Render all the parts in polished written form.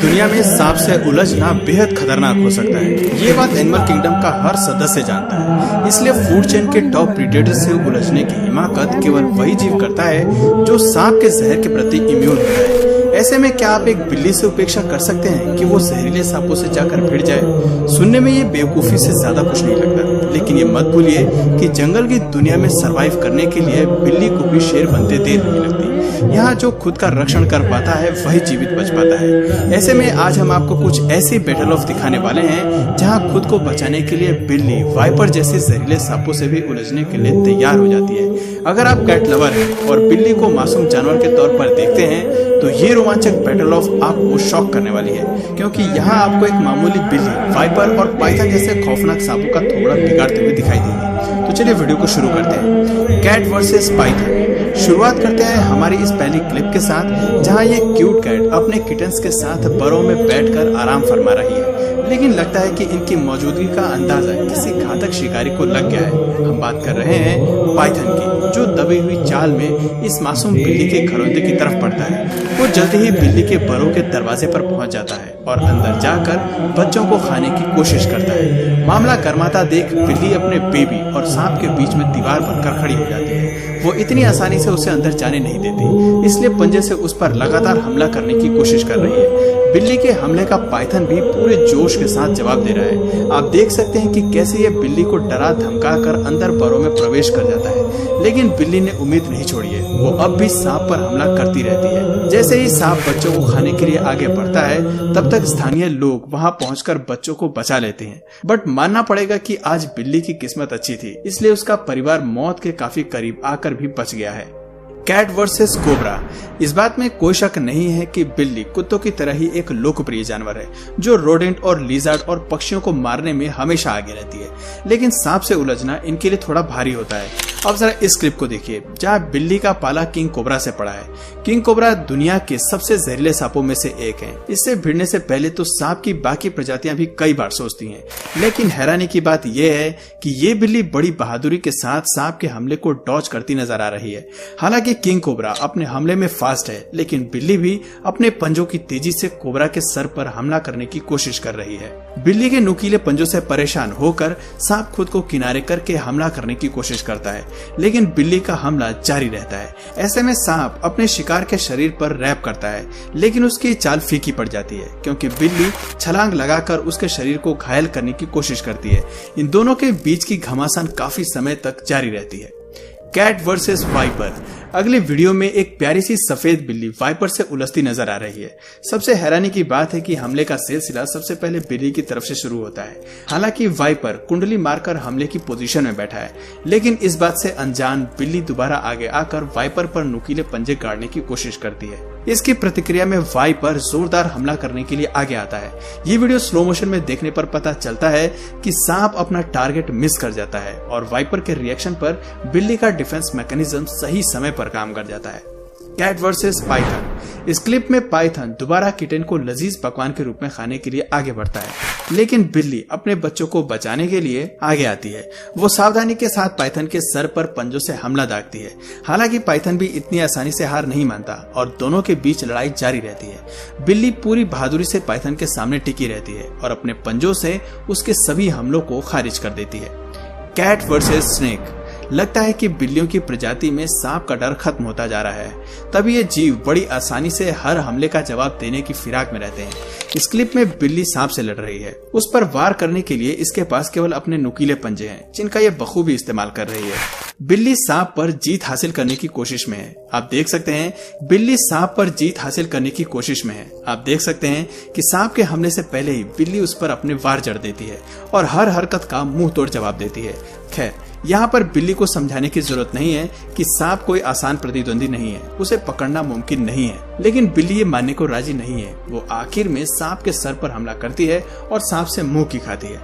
दुनिया में सांप से उलझना बेहद खतरनाक हो सकता है। ये बात एनिमल किंगडम का हर सदस्य जानता है। इसलिए फूड चेन के टॉप प्रीडेटर से उलझने की हिमाकत केवल वही जीव करता है जो सांप के जहर के प्रति इम्यून होता है। ऐसे में क्या आप एक बिल्ली से उपेक्षा कर सकते हैं कि वो जहरीले सांपों से जाकर भिड़ जाए? सुनने में ये बेवकूफी से ज्यादा कुछ नहीं लगता, लेकिन ये मत भूलिए कि जंगल की दुनिया में सरवाइव करने के लिए बिल्ली को भी शेर बनते देर नहीं लगती। यहाँ जो खुद का रक्षण कर पाता है वही जीवित बच पाता है। ऐसे में आज हम आपको कुछ ऐसी बैटल ऑफ दिखाने वाले हैं जहाँ खुद को बचाने के लिए बिल्ली वाइपर जैसे जहरीले सांपों से भी उलझने के लिए तैयार हो जाती है। अगर आप कैट लवर हैं और बिल्ली को मासूम जानवर के तौर पर देखते हैं तो ये रोमांचक बैटल ऑफ आपको शॉक करने वाली है, क्योंकि यहाँ आपको एक मामूली बिल्ली वाइपर और पाइथन जैसे खौफनाक सांपों का थोड़ा बिगाड़ते हुए दिखाई देगी। तो चलिए वीडियो को शुरू करते हैं। Cat versus python. शुरुआत करते हैं हमारी इस पहली क्लिप के साथ, जहां ये क्यूट कैट अपने किटन्स के साथ बरों में बैठकर आराम फरमा रही है, लेकिन लगता है कि इनकी मौजूदगी का अंदाजा किसी घातक शिकारी को लग गया है। हम बात कर रहे हैं पाइथन की, जो दबी हुई चाल में इस मासूम बिल्ली के घरौंदे की तरफ बढ़ता है। वो जल्दी ही बिल्ली के बरों के दरवाजे पर पहुंच जाता है और अंदर जाकर बच्चों को खाने की कोशिश करता है। मामला गर्माता देख बिल्ली अपने बेबी और सांप के बीच में दीवार बनकर खड़ी हो जाती है। वो इतनी आसानी से उसे अंदर जाने नहीं देती, इसलिए पंजे से उस पर लगातार हमला करने की कोशिश कर रही है। बिल्ली के हमले का पाइथन भी पूरे जोश के साथ जवाब दे रहा है। आप देख सकते हैं कि कैसे ये बिल्ली को डरा धमका कर अंदर बरों में प्रवेश कर जाता है, लेकिन बिल्ली ने उम्मीद नहीं छोड़ी है। वो अब भी सांप पर हमला करती रहती है। जैसे ही सांप बच्चों को खाने के लिए आगे बढ़ता है, तब तक स्थानीय लोग वहां पहुंचकर बच्चों को बचा लेते हैं। बट मानना पड़ेगा कि आज बिल्ली की किस्मत अच्छी थी, इसलिए उसका परिवार मौत के काफी करीब आकर भी बच गया है। Cat versus cobra. इस बात में कोई शक नहीं है कि बिल्ली कुत्तों की तरह ही एक लोकप्रिय जानवर है, जो रोडेंट और लिजर्ड और पक्षियों को मारने में हमेशा आगे रहती है। लेकिन सांप से उलझना इनके लिए थोड़ा भारी होता है। अब जरा इस क्लिप को देखिए, जहाँ बिल्ली का पाला किंग कोबरा से पड़ा है। किंग कोबरा दुनिया के सबसे जहरीले सांपों में से एक है। इससे भिड़ने से पहले तो सांप की बाकी प्रजातियां भी कई बार सोचती हैं, लेकिन हैरानी की बात यह है कि ये बिल्ली बड़ी बहादुरी के साथ सांप के हमले को डॉज करती नजर आ रही है। हालांकि किंग कोबरा अपने हमले में फास्ट है, लेकिन बिल्ली भी अपने पंजों की तेजी से कोबरा के सर पर हमला करने की कोशिश कर रही है। बिल्ली के नुकीले पंजों से परेशान होकर सांप खुद को किनारे करके हमला करने की कोशिश करता है, लेकिन बिल्ली का हमला जारी रहता है। ऐसे में सांप अपने शिकार के शरीर पर रैप करता है, लेकिन उसकी चाल फीकी पड़ जाती है, क्योंकि बिल्ली छलांग लगाकर उसके शरीर को घायल करने की कोशिश करती है। इन दोनों के बीच की घमासान काफी समय तक जारी रहती है। Cat versus viper. अगले वीडियो में एक प्यारी सी सफेद बिल्ली वाइपर से उलझती नजर आ रही है। सबसे हैरानी की बात है कि हमले का सिलसिला सबसे पहले बिल्ली की तरफ से शुरू होता है। हालांकि वाइपर कुंडली मारकर हमले की पोजीशन में बैठा है, लेकिन इस बात से अनजान बिल्ली दोबारा आगे आकर वाइपर पर नुकीले पंजे गाड़ने की कोशिश करती है। इसकी प्रतिक्रिया में वाइपर जोरदार हमला करने के लिए आगे आता है। ये वीडियो स्लो मोशन में देखने पर पता चलता है कि सांप अपना टारगेट मिस कर जाता है और वाइपर के रिएक्शन पर बिल्ली का डिफेंस मैकेनिज्म सही समय पर काम कर जाता है। Cat versus python. इस क्लिप में पाइथन दोबारा किटन को लजीज पकवान के रूप में खाने के लिए आगे बढ़ता है, लेकिन बिल्ली अपने बच्चों को बचाने के लिए आगे आती है। वो सावधानी के साथ पाइथन के सर पर पंजों से हमला दागती है। हालांकि पाइथन भी इतनी आसानी से हार नहीं मानता और दोनों के बीच लड़ाई जारी रहती है। बिल्ली पूरी बहादुरी से पाइथन के सामने टिकी रहती है और अपने पंजों से उसके सभी हमलों को खारिज कर देती है। Cat versus snake. लगता है कि बिल्लियों की प्रजाति में सांप का डर खत्म होता जा रहा है। तभी ये जीव बड़ी आसानी से हर हमले का जवाब देने की फिराक में रहते हैं। इस क्लिप में बिल्ली सांप से लड़ रही है। उस पर वार करने के लिए इसके पास केवल अपने नुकीले पंजे हैं, जिनका ये बखूबी इस्तेमाल कर रही है। बिल्ली सांप पर जीत हासिल करने की कोशिश में है। आप देख सकते हैं बिल्ली सांप पर जीत हासिल करने की कोशिश में है। आप देख सकते हैं कि सांप के हमले से पहले ही बिल्ली उस पर अपने वार जड़ देती है और हर हरकत का मुंह तोड़ जवाब देती है। खैर, यहाँ पर बिल्ली को समझाने की जरूरत नहीं है कि सांप कोई आसान प्रतिद्वंदी नहीं है, उसे पकड़ना मुमकिन नहीं है। लेकिन बिल्ली ये मानने को राजी नहीं है। वो आखिर में सांप के सर पर हमला करती है और सांप से मुंह की खाती है।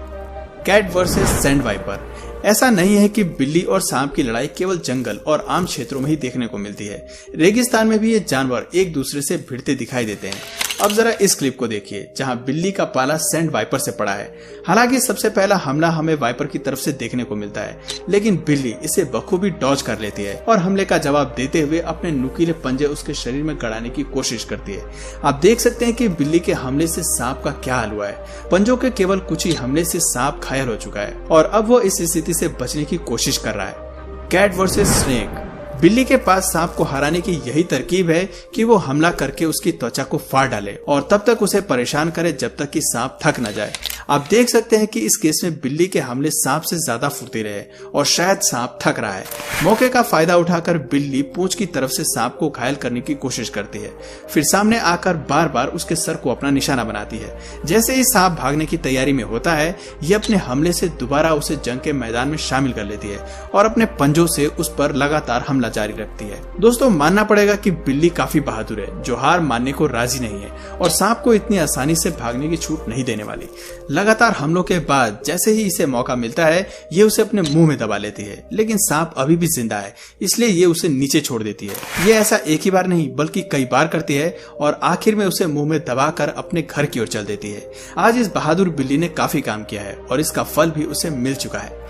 Cat versus sand viper. ऐसा नहीं है कि बिल्ली और सांप की लड़ाई केवल जंगल और आम क्षेत्रों में ही देखने को मिलती है। रेगिस्तान में भी ये जानवर एक दूसरे से भिड़ते दिखाई देते हैं। अब जरा इस क्लिप को देखिए जहां बिल्ली का पाला सैंड वाइपर से पड़ा है। हालांकि सबसे पहला हमला हमें वाइपर की तरफ से देखने को मिलता है, लेकिन बिल्ली इसे बखूबी डॉज कर लेती है और हमले का जवाब देते हुए अपने नुकीले पंजे उसके शरीर में गड़ाने की कोशिश करती है। आप देख सकते हैं कि बिल्ली के हमले से सांप का क्या हाल हुआ है। पंजों के केवल कुछ ही हमले से सांप घायल हो चुका है और अब वो इस स्थिति से बचने की कोशिश कर रहा है। Cat versus snake. बिल्ली के पास सांप को हराने की यही तरकीब है कि वो हमला करके उसकी त्वचा को फाड़ डाले और तब तक उसे परेशान करे जब तक कि सांप थक न जाए। आप देख सकते हैं कि इस केस में बिल्ली के हमले सांप से ज्यादा फुर्तीले हैं और शायद सांप थक रहा है। मौके का फायदा उठाकर बिल्ली पूंछ की तरफ से सांप को घायल करने की कोशिश करती है, फिर सामने आकर बार बार उसके सर को अपना निशाना बनाती है। जैसे ही सांप भागने की तैयारी में होता है, ये अपने हमले से दोबारा उसे जंग के मैदान में शामिल कर लेती है और अपने पंजों से उस पर लगातार हमला जारी रखती है। दोस्तों, मानना पड़ेगा कि बिल्ली काफी बहादुर है, जो हार मानने को राजी नहीं है और सांप को इतनी आसानी से भागने की छूट नहीं देने वाली। लगातार हमलों के बाद जैसे ही इसे मौका मिलता है, ये उसे अपने मुंह में दबा लेती है, लेकिन सांप अभी भी जिंदा है, इसलिए ये उसे नीचे छोड़ देती है। ये ऐसा एक ही बार नहीं बल्कि कई बार करती है और आखिर में उसे मुंह में दबाकर अपने घर की ओर चल देती है। आज इस बहादुर बिल्ली ने काफी काम किया है और इसका फल भी उसे मिल चुका है।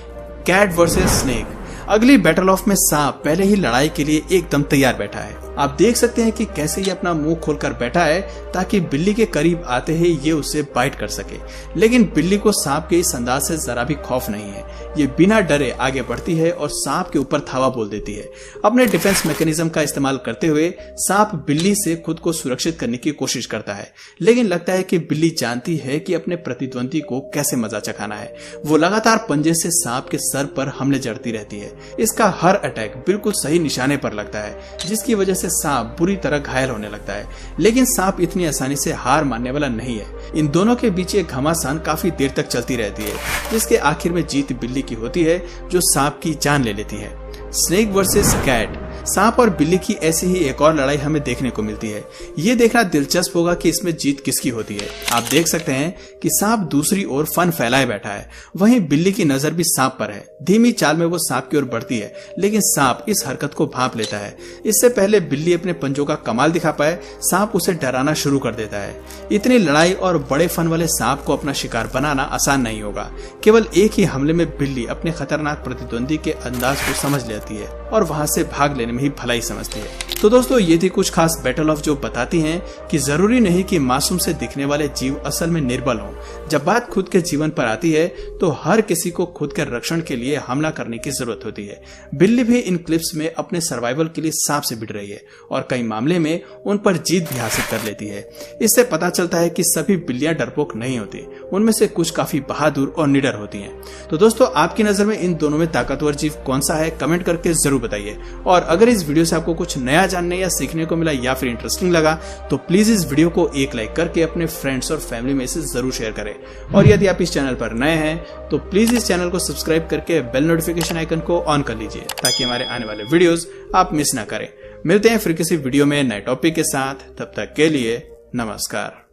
Cat versus snake. अगली बैटल ऑफ में सांप पहले ही लड़ाई के लिए एकदम तैयार बैठा है। आप देख सकते हैं कि कैसे ये अपना मुंह खोलकर बैठा है ताकि बिल्ली के करीब आते ही ये उसे बाइट कर सके, लेकिन बिल्ली को सांप के इस अंदाज से जरा भी खौफ नहीं है। ये बिना डरे आगे बढ़ती है और सांप के ऊपर धावा बोल देती है। अपने डिफेंस मैकेनिज्म का इस्तेमाल करते हुए सांप बिल्ली से खुद को सुरक्षित करने की कोशिश करता है, लेकिन लगता है कि बिल्ली जानती है कि अपने प्रतिद्वंदी को कैसे मजा चखाना है। वो लगातार पंजे से सांप के सर पर हमले जड़ती रहती है। इसका हर अटैक बिल्कुल सही निशाने पर लगता है, जिसकी वजह से सांप बुरी तरह घायल होने लगता है, लेकिन सांप इतनी आसानी से हार मानने वाला नहीं है। इन दोनों के बीच एक घमासान काफी देर तक चलती रहती है, जिसके आखिर में जीत बिल्ली की होती है, जो सांप की जान ले लेती है। Snake versus cat. सांप और बिल्ली की ऐसी ही एक और लड़ाई हमें देखने को मिलती है। ये देखना दिलचस्प होगा कि इसमें जीत किसकी होती है। आप देख सकते हैं कि सांप दूसरी ओर फन फैलाए बैठा है, वहीं बिल्ली की नजर भी सांप पर है। धीमी चाल में वो सांप की ओर बढ़ती है, लेकिन सांप इस हरकत को भांप लेता है। इससे पहले बिल्ली अपने पंजों का कमाल दिखा पाए, सांप उसे डराना शुरू कर देता है। इतनी लड़ाई और बड़े फन वाले सांप को अपना शिकार बनाना आसान नहीं होगा। केवल एक ही हमले में बिल्ली अपने खतरनाक प्रतिद्वंदी के अंदाज को समझ लेती है और वहां से भाग लेने में ही भलाई समझती है। तो दोस्तों, ये थी कुछ खास बैटल ऑफ जो बताती हैं कि जरूरी नहीं कि मासूम से दिखने वाले जीव असल में निर्बल हों। जब बात खुद के जीवन पर आती है तो हर किसी को खुद के रक्षण के लिए हमला करने की जरूरत होती है। बिल्ली भी इन क्लिप्स में अपने सर्वाइवल के लिए सांप से भिड़ रही है और कई मामले में उन पर जीत भी हासिल कर लेती है। इससे पता चलता है कि सभी बिल्लियां डरपोक नहीं होती, उनमें से कुछ काफी बहादुर और निडर होती हैं। तो दोस्तों, आपकी नजर में इन दोनों में ताकतवर जीव कौन सा है, कमेंट करके जरूर बताइए। और अगर इस वीडियो से आपको कुछ नया जानने या सीखने को मिला या फिर इंटरेस्टिंग लगा तो प्लीज इस वीडियो को एक लाइक करके अपने फ्रेंड्स और फैमिली में से जरूर शेयर करें। और यदि आप इस चैनल पर नए हैं तो प्लीज इस चैनल को सब्सक्राइब करके बेल नोटिफिकेशन आइकन को ऑन कर लीजिए ताकि हमारे आने वाले वीडियोस आप मिस ना करें। मिलते हैं फिर किसी वीडियो में नए टॉपिक के साथ, तब तक के लिए नमस्कार।